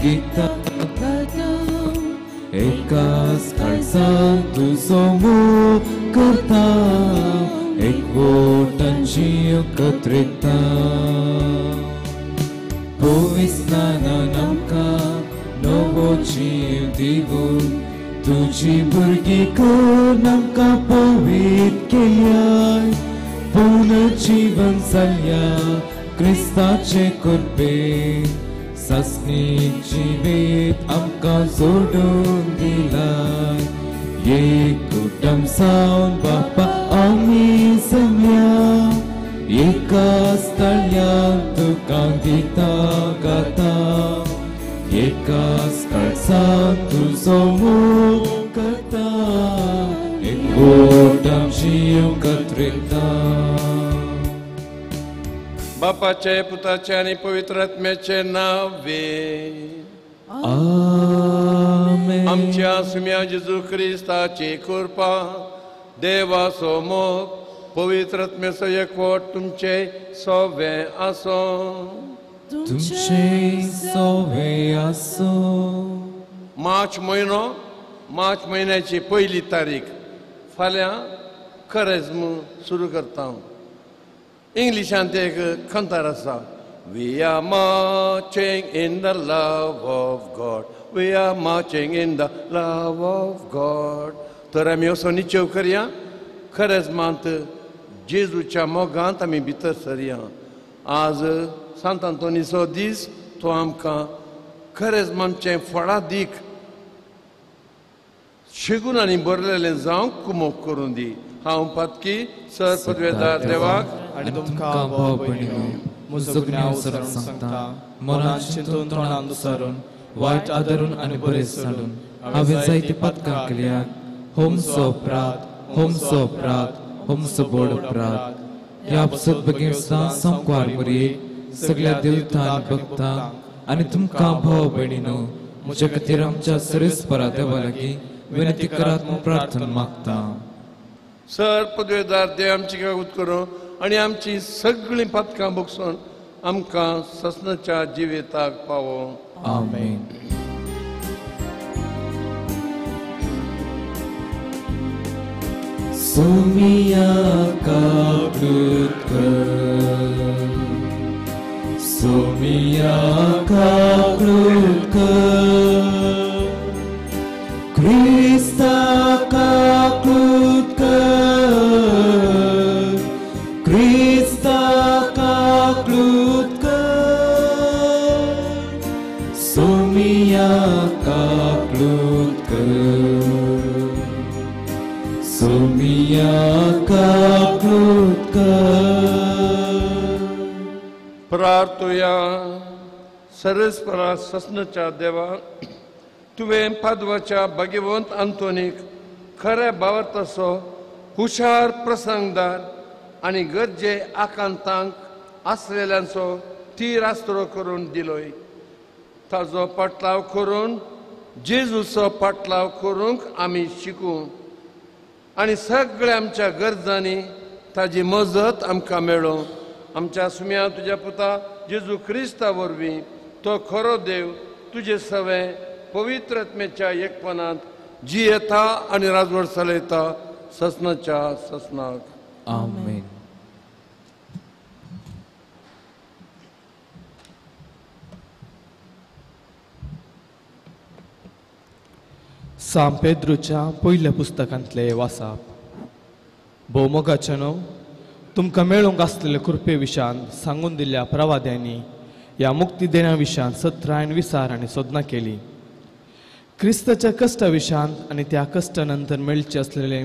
गीता एकाच काळजात तुझो मोग करता एकवटांची एकत्रितता पविस्नानान आमकां नवो जीव दिवून तुजी भुरगीं करून आमकां पवित्र केल्याय पुनर्जीवन जाल्ल्या क्रिस्ताचे कृपेन सस्नीक जिवीत आमकां जोडून दिलाय एक कुटुंब जावन बापा आमी जमल्या एकाच तळ्यान तुका गितां गाता एकाच काळजात तुजो मोग करता एकवटान जीव एकत्रितता बापाचे पुताचे आणि पवित्र आत्म्याचे नावे आमेन. आमच्या सुम्या जेजू क्रिस्ताची कृपा देवाचो मोग पवित्र आत्म्याचो एकवट तुमचे सवे आसो तुमचे सवे आसो. मार्च म्हयन्याची पहिली तारीख फाल्यां खरेंच सुरू करता. इंग्लिशांत एक खंतार आसा We are marching in the love of God. We are marching in the love of God. तर आमी असो निचेव करया खरेंच मात जेजूच्या मोगांत आमी भितर सरया. आज सांत आंतोनीचो दीस तो आमकां खरेंच आमचें फळां दीक शिगून आनी बरलेलें जावंक कुमोग करून दी. हांव पातकी सर पदवेदार देवाक आनी तुमकां भाव भयणीनो म्हजो गुन्यांव सरून सांगता मनांत चिंतून तोंडान दुसरून वायट आदरून आनी बरें सांडून हांवें जायती पातकां केल्यात. होमचो अपराध होमचो बोड अपराध ह्या अपसत बेगीन संकवार मरी सगळ्या देवतां आनी भक्तां आनी तुमकां भाव भयणीनो म्हजे खातीर आमच्या सरेस्परा देवा लागीं विनंती करात म्हूण प्रार्थना मागता. सर पदवेदार देव आमची कागूद करूं आनी आमची सगळीं पातकां भोगसून आमकां ससनाच्या जिविताक पावो. आमेन. सोमिया काकृत कर सोमिया काकृत कर क्रिस्ता काकृत कर क्रिस्ता काकृत कर सोमिया काकृत कर सोमिया काकृत कर. प्रार्थुया सरस्परा ससनाच्या देवा तुवें पादवाच्या भाग्यवंत आंतोनीक खऱ्या भावार्थाचो हुशार प्रसंगदार आनी गरजे आकांतांक आसलेल्यांचो तीर आस्तरो करून दिलोय. ताजो पाटलाव करून जेजूचो पाटलाव करूंक आमी शिकूं आनी सगळ्या आमच्या गरजांनी ताजी मजत आमकां मेळो. आमच्या सुम्या तुज्या पुता जेजू क्रिस्ता वरवीं तो खरो देव तुजे सवे पवित्र आत्म्याच्या एकपणांत जियेता आनी राजवट चलयता ससनाच्या ससनाक. आमेन. साम पेद्रूच्या पयल्या पुस्तकांतले वाचप. भोवमोगाचे न्हू तुमकां मेळूंक आसलेल्या कृपे विशान सांगून दिल्ल्या प्रवाद्यांनी ह्या मुक्ती देण्या विशान सत्रायन विचार आनी सोदना केली. क्रिस्ताच्या कश्टा विशांत आनी त्या कश्टा नंतर मेळचे आसलेले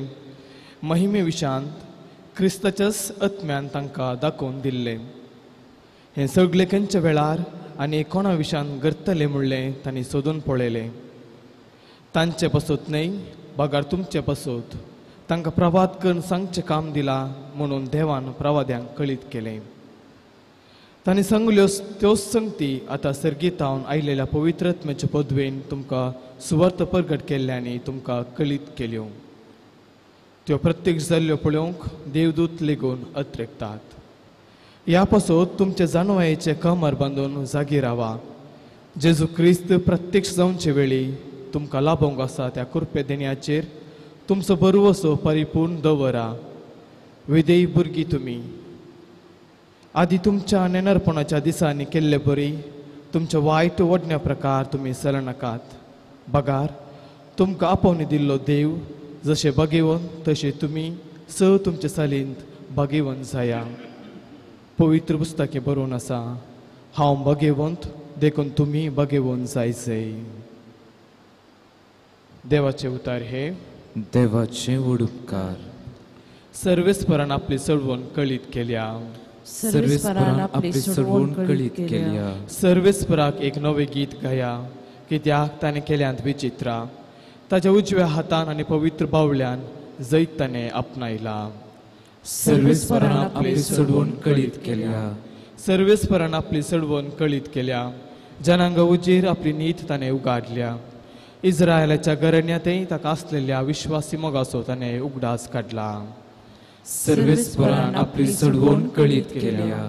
महिमे विशांत क्रिस्ताच्याच आत्म्यान तांकां दाखोवन दिल्लें. हें सगळें खंयच्या वेळार आनी कोणा विशान घडटलें म्हणलें तांणी सोदून पळयलें. तांचे पासूत न्हय बगार तुमचे पासूत तांकां प्रवाद करून सांगचें काम दिलां म्हणून देवान प्रवाद्यांक कळीत केलें. तांणी सांगल्यो त्योच संगती आतां सर्गीतावन आयिल्ल्या पवित्र आत्म्याचे पदवेन तुमकां सुवार्थ प्रगट केल्ल्यांनी तुमकां कळीत केल्यो. त्यो प्रत्यक्ष जाल्ल्यो पळोवंक देवदूत लेगून अत्रेकतात. ह्या पासत तुमचे जाणवायेचे कमर बांदून जागी रावा. जेजू क्रिस्त प्रत्यक्ष जावचे वेळी तुमकां लाभोंक आसा त्या कृपे देण्याचेर तुमचो बरवसो परिपूर्ण दवरा. विदेयी भुरगीं तुमी आदी तुमच्या नेनरपणाच्या दिसांनी केल्ले बरी तुमच्या वायट वडण्या प्रकार तुमी चलनाकात. बगार तुमकां आपोवनी दिल्लो देव जशे बगेवंत तशे तुमी तुमचे सालींत बगेवंत जाया. पवित्र पुस्तके बरोवन आसा, हांव बगेवंत देखून तुमी बगेवंत जायचे. देवाचे उतार हे. देवाचे उडुपकार. सर्वेस्परान आपली चळवण कळीत केल्या. सर्वेस्परान आपली चळवण कळीत केल्या. सर्वेस्पराक एक नवे गीत गाया, कित्याक ताणें केल्यांत विचित्रा. ताच्या उजव्या हातान आनी पवित्र बावळ्यान जैत ताणें आपणायला. सर्वेस्परान आपली चळवण कळीत केल्या. सर्वेस्परान आपली चळवण कळीत केल्या. जनांग उजेर आपली नीत ताणें उगाडल्या. इस्रायलाच्या गरण्यातय ताका आसलेल्या विश्वासी मोगाचो ताणें उगडास काडला. सर्वेस्परान आपली चळवण कळीत केल्या.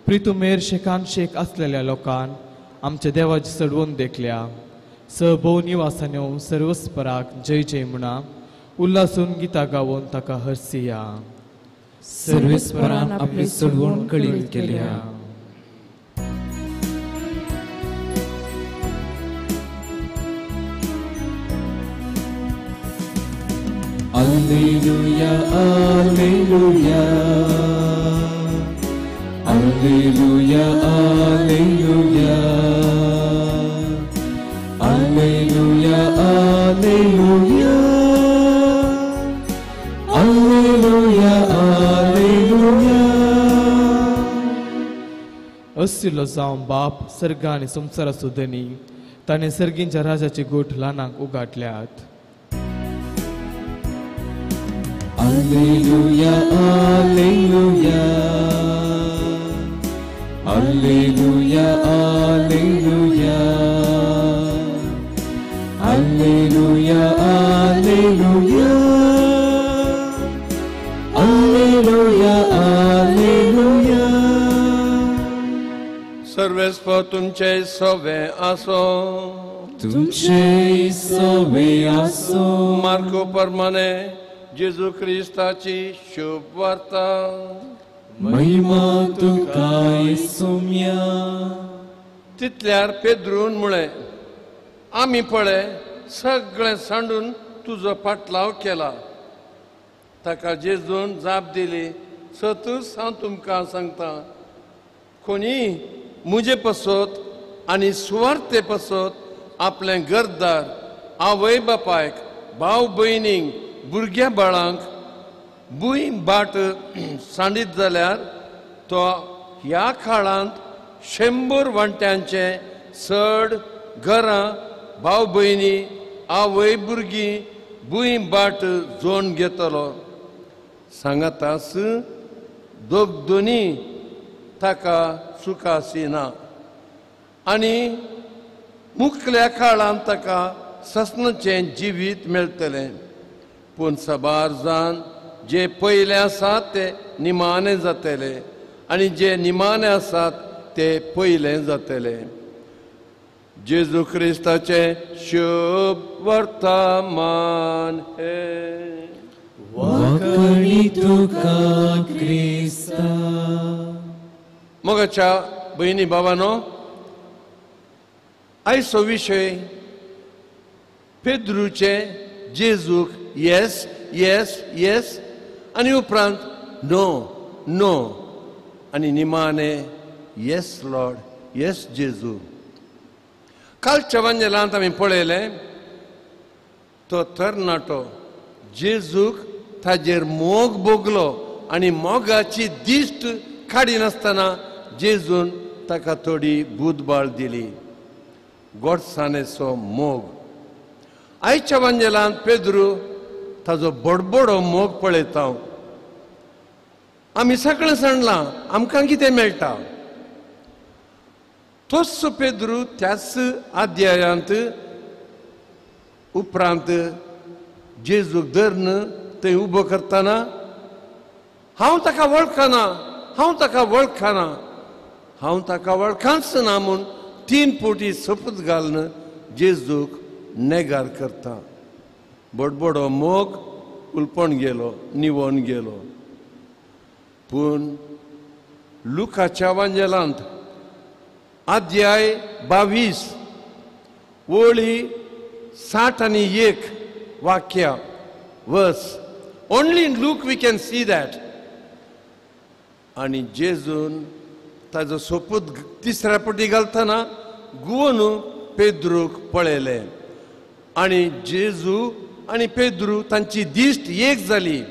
प्रितुमेर शेकानशेक आसलेल्या लोकान आमच्या देवाची चळवण देखल्या. भोव निवासांनी सर्वेस्पराक जय जय म्हणा. उल्हासून गितां गावून ताका हरसिया. सर्वेस्परान आपली चळवण कळीत केल्या. Alleluia, Alleluia, Alleluia, Alleluia, Alleluia, Alleluia, Alleluia, Alleluia. असिल्लो जावं बाप सर्ग आनी संवसाराचो धनी ताणें सर्गींच्या राजाची गोठ ल्हानांक उगाटल्यात. Alleluia, Alleluia, Alleluia, Alleluia, Alleluia, Alleluia, Alleluia, Alleluia. सर्वेस्पर तुमचे सवे आसो. तुमचे सवे आसो. मार्को प्रमाणे जेजू क्रिस्ताची शुभ वार्ता. महिमा तुका येसुम्या. तितल्यार पेद्रून म्हळे, आमी पळय सगळें सांडून तुजो पाटलाव केला. ताका जेजून जाप दिली, सतूच हांव तुमकां सांगता, कोणी मुजे पसत आनी सुवार्ते पसत आपलें घरदार आवय बापायक भाव भयणींक भुरग्या बाळांक भूंय बाट सांडीत जाल्यार तो ह्या काळांत 100 वांट्यांचे चड घरां भाव भयणी आवय भुरगीं भूंय बाट जोडून घेतलो. सांगातास दोनी ताका सुखासी ना आनी मुखल्या काळांत ताका ससनाचें जिवीत मेळटलें. पूण साबार जाण जे पयले आसात ते निमाणे जातले आनी जे निमाणे आसात ते पयले जातले. जेजू क्रिस्ताचे शुभ वर्तमान हे. वाकणी तुका क्रिस्ता. मोगाच्या भयणी बाबानो, आयचो विशय पेद्रूचे जेजूक येस येस येस आनी उपरांत नो नो आनी निमाणे येस लॉर्ड येस जेजू. कालच्या वांजेलांत आमी पळयलें तो तरणाटो जेजूक ताजेर मोग भोगलो आनी मोगाची दिश्ट काडिनासतना जेजून ताका थोडी बुदबाळ दिली. गोडसाणेचो मोग. आयच्या वांजेलांत पेद्रू ताजो बडबडो मोग पळयता. आमी सगळें सांडलां, आमकां कितें मेळटा. तोच पेद्रू त्याच अध्यायांत उपरांत जेजूक धरून थंय उबो करतना हांव ताका वळखना हांव ताका वळखना, हांव ताका वळखांच ना म्हूण 3 फावटी शपथ घालन जेजूक नेगार करता. बडबडो मोग उलपण गेलो, निवोन गेलो. पूण लुकाच्या वांजेलांत अध्याय 22 ओळी 61 वाक्या वर्स. Only in look we can see that. आनी जेजून ताजो सोपूत 3ऱ्या फावटी घालतना गुवन पेद्रूक पळयलें. आनी जेजू आनी पेद्रू तांची दिश्ट एक जाली.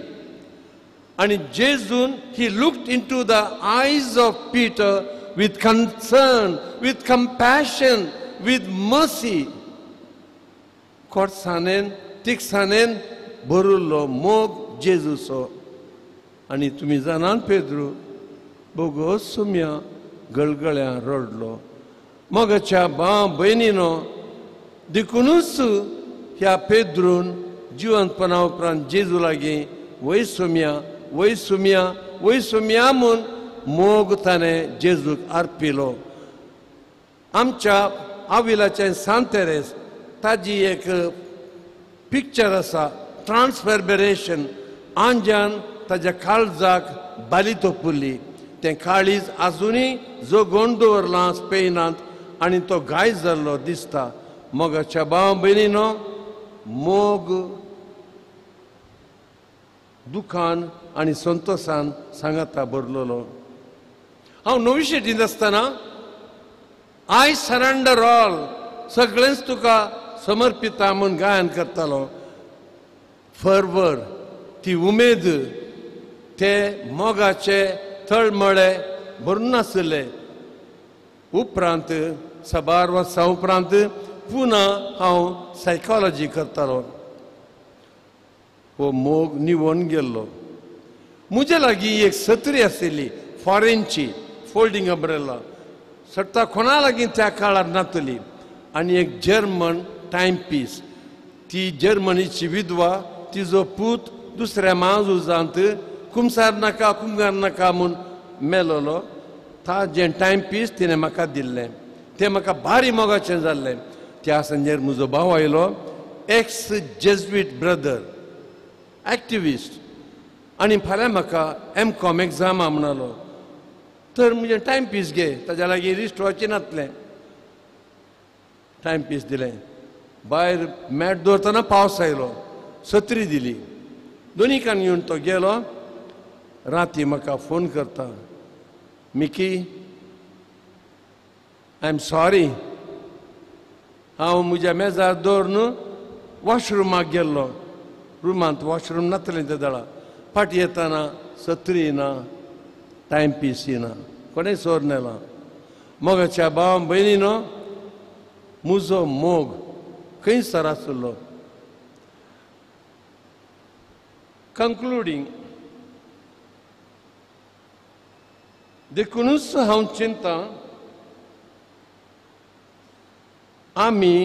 आनी जेजून ही लुक्ड इनटू द आयज of Peter with concern, with compassion, with mercy. खोडसाणेन तिखसाणेन भरिल्लो मोग जेजूचो. आनी तुमी जाणान पेद्रू बोगो सुम्या गळगळ्यां रडलो. मोगाच्या भाव भयणीनो, देखूनच ह्या पेद्रून जिवंतपणा उपरांत जेजू लागीं वय सुम्या, वय सुम्या, वय सुम्या म्हूण मोग ताणें जेजूक अर्पिलो. आमच्या आविलाचे सांत तेरेस ताजी एक पिक्चर आसा, ट्रान्सफर्बरेशन. आंजान ताज्या काळजाक बाली तोपुल्ली. तें काळीज आजुनूय जोगोवन दवरलां स्पेनांत आनी तो गाय जाल्लो दिसता. मोगाच्या भाव भयणीनो, मोग दुखान आनी संतोशान सांगाता भरलेलो. हांव नवी शेटींत आसतना आय सरेंडर ऑल, सगळेंच तुका समर्पिता म्हूण गायन करतालो. फर्वर, ती उमेद, ते मोगाचे तळमळे भरून नासले. उपरांत साबार वर्सां उपरांत पुना हांव सायकॉलॉजी करतालो. हो मोग निवोन गेल्लो. म्हजे लागीं एक सत्री आशिल्ली फॉरेनची, फोल्डिंग अम्ब्रेला. सट्टा कोणा लागीं त्या काळार नातली. आनी एक जर्मन टायम पीस. ती जर्मनीची विधवा, तिजो पूत दुसऱ्या महाझुजांत कुमसार नाका कुंगार नाका म्हूण मेलोलो. ताजें टायम पीस तिणें म्हाका दिल्लें. तें म्हाका भारी मोगाचें जाल्लें. त्या संजेर म्हजो भाव आयलो, एक्स जेजुईट ब्रदर, एक्टिविस्ट. आनी फाल्यां म्हाका M.Com एग्जामा म्हणलो. तर म्हजें टायम पीस घे, ताज्या लागीं रिस्ट वचचें नासलें. टायम पीस दिलें. भायर मॅट दवरतना पावस आयलो. सत्री दिली. दोनी कान घेवन तो गेलो. राती म्हाका फोन करता, मिकी, आय एम सॉरी, हांव म्हज्या मेजार दवरून वॉशरुमाक गेल्लो. रुमांत वॉशरूम नासलें त्या दाळा. फाटी येताना सत्री ना, टायम पीसय ना, कोणें सोर नेला. मोगाच्या भाव भयणीनो, म्हजो मोग खंयसर आसलो. कंक्लुडींग, देखूनच हांव चिंता, आमी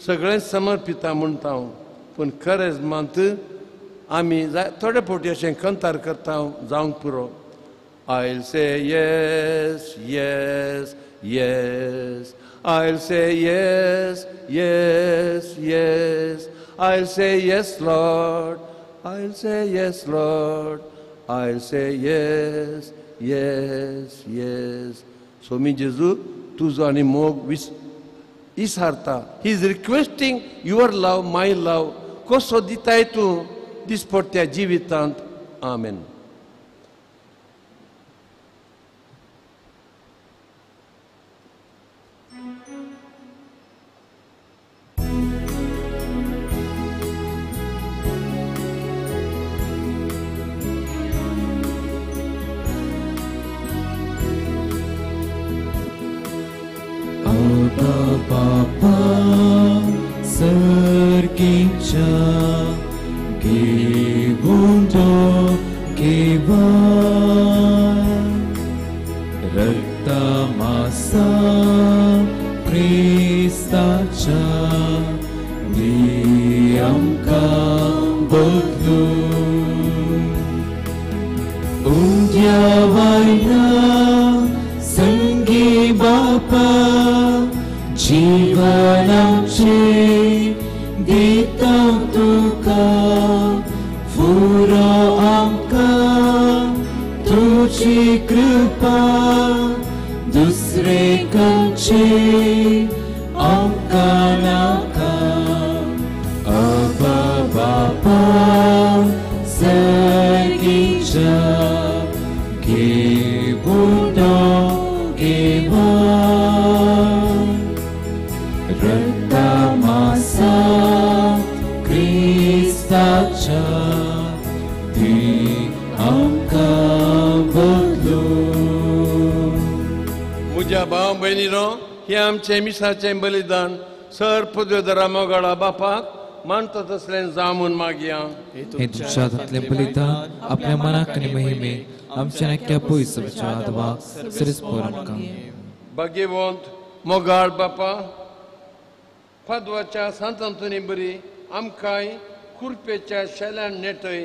सगळें समर्पिता म्हणटा हांव, पूण खरेंच मात आमी थोडे फावटी अशें कंतार करता जावंक पुरो. I'll say yes, yes, yes. I'll say yes, yes, yes. I'll say yes, Lord. I'll say yes, Lord. I'll say yes, yes, yes. So mi Jesu, tuzo ani mog isarta. He is requesting your love, my love. Koso ditai tu disportea jivitant. Amen. Bapa sergicha gibundo givan rakta masa Kristacha diamka botlu. वायना संगी बापा जीवनाचे दिता तुका फुरो आमकां तुझी कृपा दुसरे खंयचे आमकां नाका अबा बापा सर्गीच्या घेवुंडो घेवा रक्ता मासा क्रिस्ताच्या ती आमकां बदलू म्हज्या भाव भयणीनो हे आमचे मिसाचें बलिदान सर पदवेदरा मोगाळा बापाक मानता तसलें जावून मागया हे तुमच्या हातांतलें बलिदान आपल्या मनाक आनी महिमे आमच्या नाक्या पयसच्या आदवाक सरीसपर आमकां भाग्यवंत मोगाळ बापा फादवाच्या सांतांतुनी बरी आमकांय कुरपेच्या शेल्यान नेटय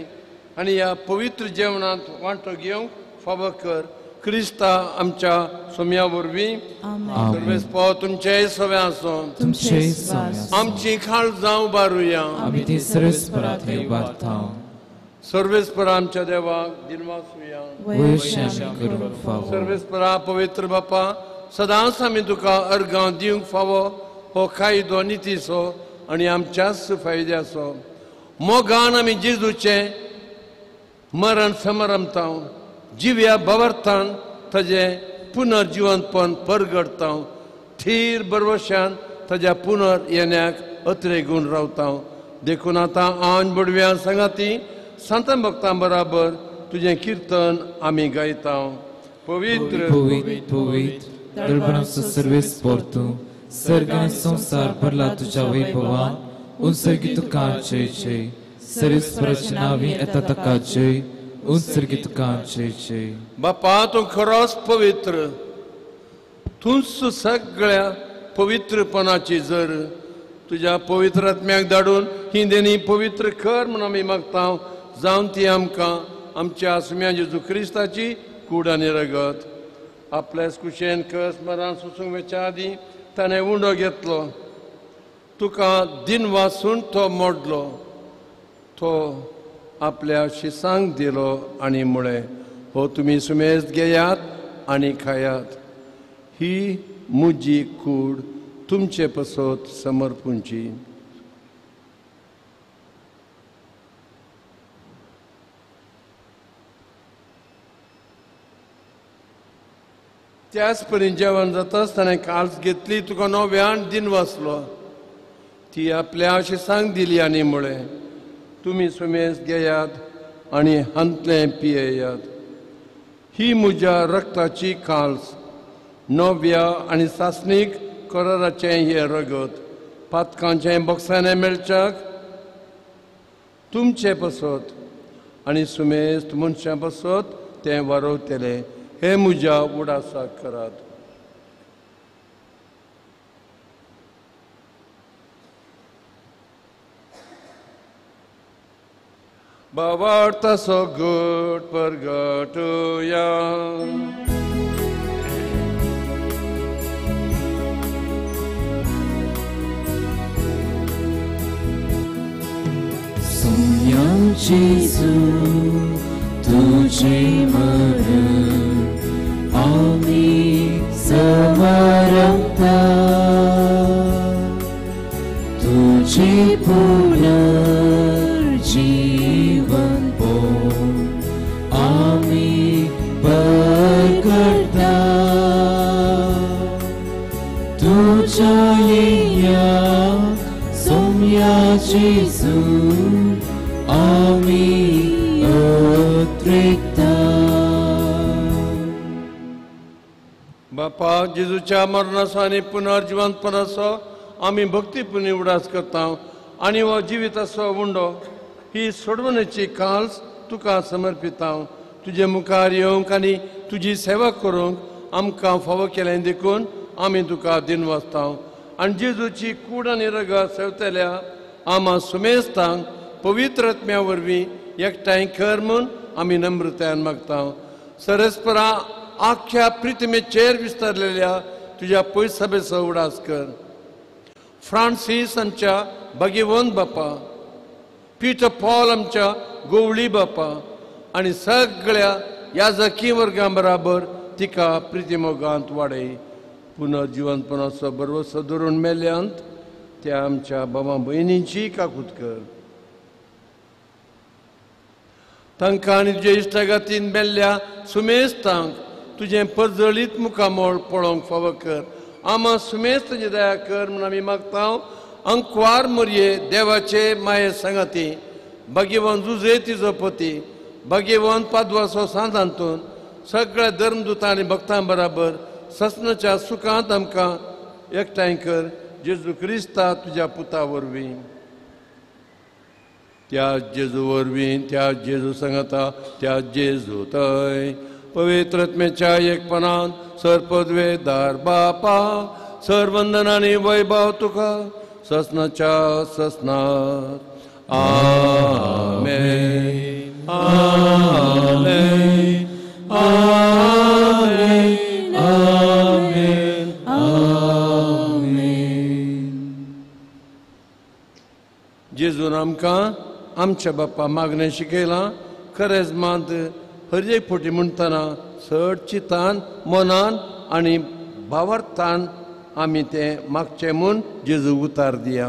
आनी ह्या पवित्र जेवणांत वांटो घेवंक फावो कर क्रिस्ता आमच्या सोम्या वरवीं सर्वेस्पो तुमचे सवे आसूं तुमचे आमची खाळ जावं बारुया आमी ती सरीसपरांतली उबारता सर्वेस्परा आमच्या देवाक दिनवासुया वैश्यामी करून फावो सर्वेस्परा पवित्र बापा सदांच आमी तुका अर्गां दिवंक फावो हो कायदो नितीचो आनी आमच्याच फायद्याचो मोगान आमी जेजूचे मरण समरमता जिव्या बवर्तान ताजे पुनर्जिवंतपण परगडता थीर बरवशान ताज्या पुनर येण्याक अत्रे गुण रावता देखून आतां आंज बडव्या सांगाती संतां भक्तां बराबर तुजें कीर्तन आमी गायता पवित्र पवित्र पवित्र दरबारांचो सर्वेस्पर तूं सर्ग आनी संवसार भरला तुज्या वैभवान उन्सर्गी तुका जय जय सरीसपराची नांवीं येता ताका जय उन्सर्गी तुका जय जय बापा तूं खरोच पवित्र तूंच सगळ्या पवित्रपणाची जर तुज्या पवित्र आत्म्याक धाडून ही देणी पवित्र कर म्हूण आमी मागता जावन ती आमकां आमच्या सुम्या जेजू क्रिस्ताची कूड आनी रगत आपल्याच कुशेन कस मरान सुसूंक वेच्या आदीं ताणें उंडो घेतलो तुका दिन वासून तो मोडलो तो आपल्या शिसांक दिलो आनी म्हळें हो तुमी सुमेज घेयात आनी खायात ही म्हजी कूड तुमचे पसत समर्पूंची त्याच परी जेवण जाताच ताणें काल्स घेतली तुका नव्यान दिन वाचलो ती आपल्या शिसांक दिली आनी म्हळें तुमी सुमेज घेयात आनी हंतलें पियेयात ही म्हज्या रक्ताची काल्स नव्या आनी सासणीक कराराचें हें रगत पातकांचें बॉक्सांनी मेळच्याक तुमचे पसत आनी सुमेस्त मनशां पसत तें वारवतलें हे म्हज्या उडासाक करात बावार्ता सोगूट परगटुया सोम्या जेजू तुझे मरण आमी समरमता तुझे पुनर्जीवन पोवन आमी परगडता तुझ्या येयाक सोम्या जेजू आमी अत्रेकता बापा जेजूच्या मरणाचो आनी पुनर्जिवंतपणाचो आमी भक्तीपुनी उडास करता आनी हो जिविताचो उंडो ही सोडवणेची काल्स तुका समर्पिता तुजे मुखार येवंक आनी तुजी सेवा करूंक आमकां फावो केलें देखून आमी तुका दिन वाचता आनी जेजूची कूड आनी रगत सेवतल्या आमा सुमेस्तांक पवित्र आत्म्या वरवीं एकठांय कर म्हूण आमी नम्रतायेन मागता सरस्परा आख्या प्रितिमेचेर विस्तारलेल्या तुझ्या पयस सभेचो उडास कर. फ्रांसीस आमच्या भगिवंत बापा, पीटर पॉल आमच्या गोवळी बापा आनी सगळ्या याजकी वर्गां बराबर तिका प्रितिमोगांत वाडय. पुनर्जिवंतपणाचो बरवसो धरून मेल्यांत त्या आमच्या भावा भयणींची काकूत कर. तांकां आनी तुजे इश्टागातीन मेल्ल्या सुमेस्तांक तुजें परजळीत मुखामोळ पळोवंक फावो कर. आमा सुमेस्त तुजी दया कर म्हूण आमी मागता. अंकवार मोरये देवाचे माये सांगाती, भाग्यवान जुजे तिजो पती, भाग्यवान पाद्वाचो सांतांतून सगळ्या धर्मदुतां आनी भक्तां बराबर ससनाच्या सुखांत आमकां एकठांय कर. जेजू क्रिस्ता तुज्या पुता वरवीं, त्या जेजू वरवीं, त्या जेजू सांगाता, त्या जेजू थंय पवित्रत्मेच्या एकपणान सरपदवेदार बापा सर्वंदनांनी वैभव तुका ससनाच्या ससनार. आमेन आमेन आमेन आमेन आमेन. जेजून आमकां आमच्या बाप्पा मागणें शिकयलां. खरेंच मात हर एक फावटी म्हणटना चड चितान मनान आनी भावार्थान आमी तें मागचें म्हूण जेजू उतार दिया.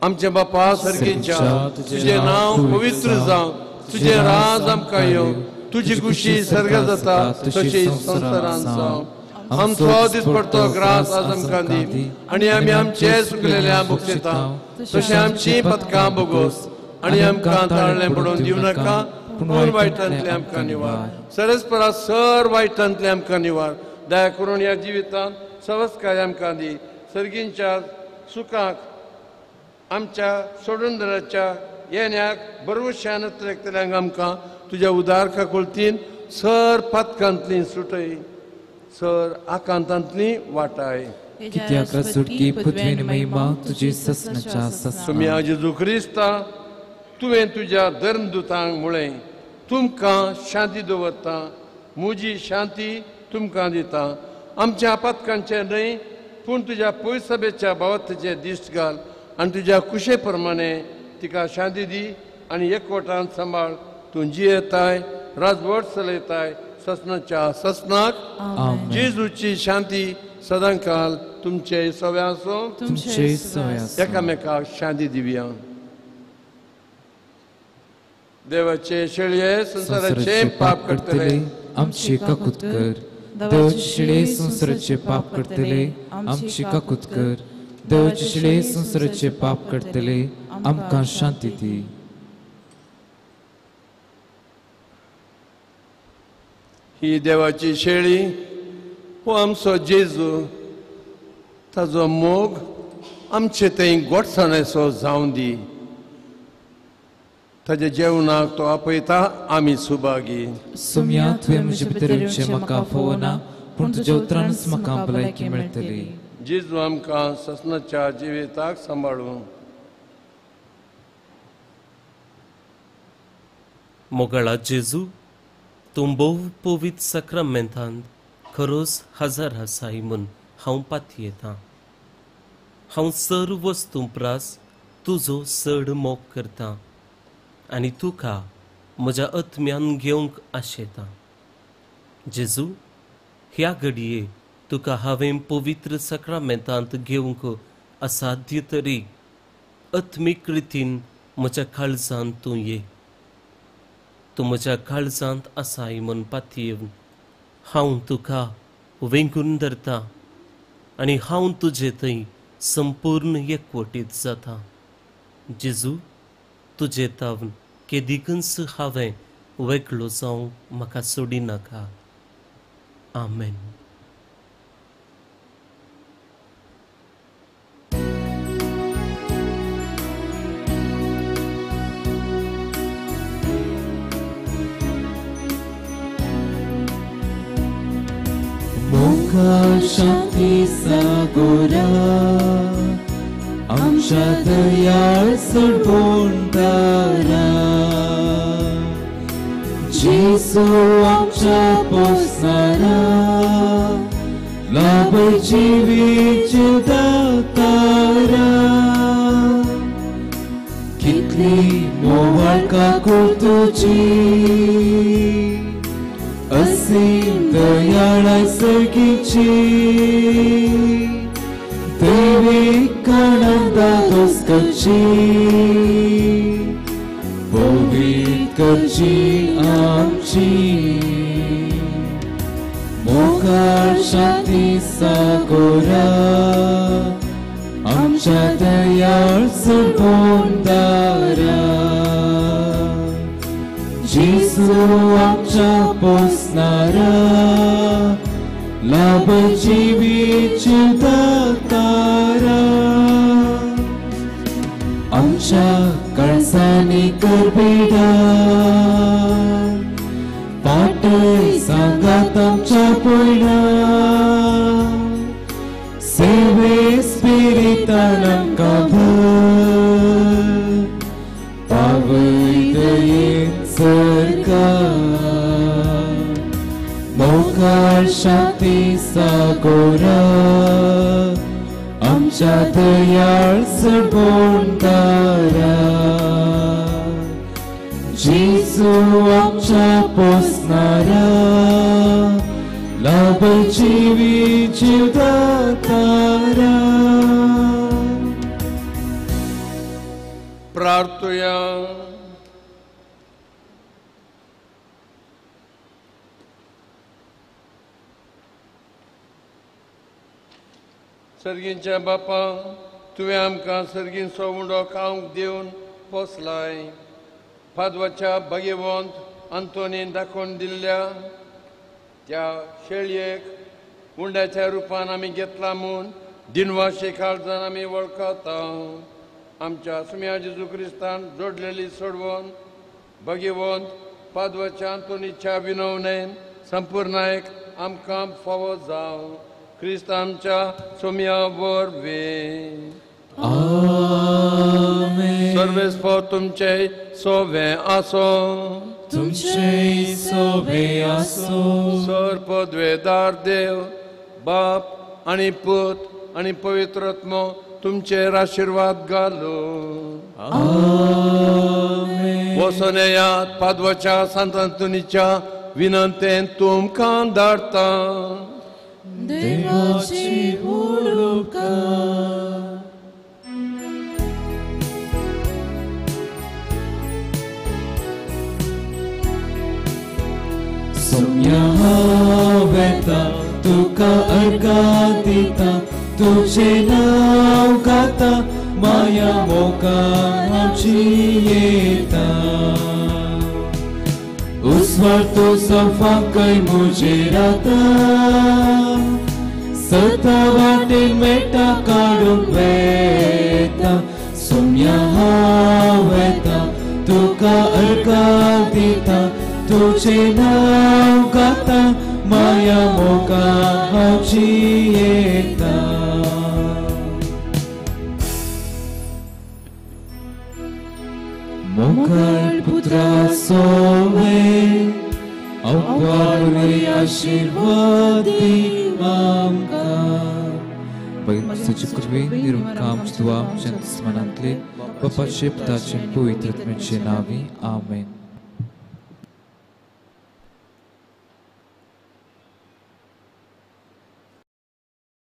आमच्या बापा सारकेच्या तुजें नांव पवित्र जावं, तुजें राज आमकां येवं, तुजी खुशी सर्गा जाता तशी संवसारांत जावं. आमचो दिसपडटो ग्रास आज आमकां दी आनी आमी आमचे सुकलेल्या भुगतेता तशें आमची पथकां बोगोस आनी आमकां ताळलें पडोवन दिवं नाका, पूण वायटांतले आमकां निवार. सरस्परा सर वायटांतले आमकां निवार. दया करून ह्या जिवितांत सवस्काय आमकां दी. सर्गींच्या सुखाक आमच्या सोडूनदराच्या येण्याक बरोवशान एकतल्यांक आमकां तुज्या उदार काकुळतीन सर पातकांतली सुटय, सर आकांतांतली वाटाय. कित्याक सुटकी पृथ्वीन महिमा तुजी ससनाच्या ससना. सुम्या जेजू क्रिस्ता तुवें तुज्या धर्मदुतांक म्हळें तुमकां शांती दवरता, म्हजी शांती तुमकां दिता. आमच्या पातकांचे न्हय पूण तुज्या पयस सभेच्या भावतेचे दिश्ट घाल आनी तुज्या कुशे प्रमाणे तिका शांती दी आनी एकवटान सांबाळ. तूं जियेताय, राजवट चलयताय ससनाच्या ससनाक. जेजूची शांती सदांकाल तुमचे सव्या आसूं. एकामेकाक शांती दिवया. देवाचे शेळये संसाराचे पाप करतले आमची काकूत कर. देवाचे शिळे संसाराचे पाप करतले आमची काकूत कर. देवाचे शिळे संसाराचे पाप करतले आमकां शांती दी. ही देवाची शेळी हो आमचो जेजू, ताजो मोग आमचे थंय गोडसाणेचो जावं दी. ताजे जेवणाक तो आपयता आमी सुभागी. सुम्या तुवें म्हजे भितर येवचें म्हाका फोव ना, पूण तुज्या उतरानच म्हाका भलायकी मेळटली. जेजू आमकां ससनाच्या जिविताक सांबाळूं. मोगाळा जेजू, तूं भोव पवित्र सक्रामेंतांत खरोच हजार आसाय म्हूण हांव पातयेतां. हांव सर्व वस्तू प्रास तुजो चड मोग करतां आनी तुका म्हज्या आत्म्यान घेवंक आशेतां. जेजू, ह्या घडये तुका हांवें पवित्र सक्रामेंतांत घेवंक असाध्य तरी आत्मीक रितीन म्हज्या काळजांत तूं ये. तूं म्हज्या काळजांत आसाय म्हूण पातयेवन हांव तुका वेंगून धरतां आनी हांव तुजे थंय संपूर्ण एकवटीत जाता. जेजू, तुजे तावन केदिकच हांवें वेगळो जावंक म्हाका सोडी नाका. आमेन. शांती सागोरा आमच्या दयाळ सोडून दारा. जेसू आमच्या पोसणारा लाभची वीज दातारा कितली मोवाळका तुझी असीम दयाळाय सर्गीची दैविक आनंदा दोस्कची पवित्र करची आमची मोगाळ शांती सागोरा आमच्या दयाळ सरबोंदारा जेसू आमच्या पोसणारा लाभची वीज दातारा आमच्या कळसानी करबेडा पाटय सांगात आमच्या पयला सेवे स्पिरितान आमकां भर पावय दयेन सरकार मोगाळ शांती सागोरा आमच्या दयाळ सरबोंदारा जेसू आमच्या पोसणारा लाभची वीज दातारा प्रार्थया सर्गींच्या बापा तुवें आमकां सर्गीन सोवुंडो खावंक दिवन पोसलाय पादवाच्या भगिवंत अंतोनीन दाखोवन दिल्ल्या त्या शेळयेक उंड्याच्या रुपान आमी घेतला म्हूण दिनवाशी काळजान आमी वळखता आमच्या सुम्या जेजू क्रिस्तान जोडलेली सोडवून भगिवंत पादवाच्या अंतोनीच्या विनवणेन संपूर्णायक आमकां फावो जावं क्रिस्तांच्या सोम्या वरवीं आमेन सर्वेस्पर तुमचे सोवे आसो तुमचे सोबे आसो सर्पद्वेदार देव बाप आणि पूत आणि पवित्रत्म तुमचेर आशीर्वाद घालो आमेन वचून येयात पादवाच्या संत अंतोनीच्या विनंतेन तुमकां धाडटा देवाची उलोवकार सोम्या हांव येता तुका अर्घा दिता तुझे नाव गाता माया मोगान आमची येता उस्वार तो सफाकय मुझे राता सता वाटेन मेटा काडूंक वेता सोम्या हांव येता तुका अर्घा दिता तुझे नाव गाता माया मोगान आमची येता मोगाळ पुत्रा सोवे अवघड आशीर्वाद दी आमकां पवित्र कृपे निर्मकाम तुवा आमच्या स्मरणांतले बापाचे पिताचे पवित्र आत्म्याचे नावे आमेन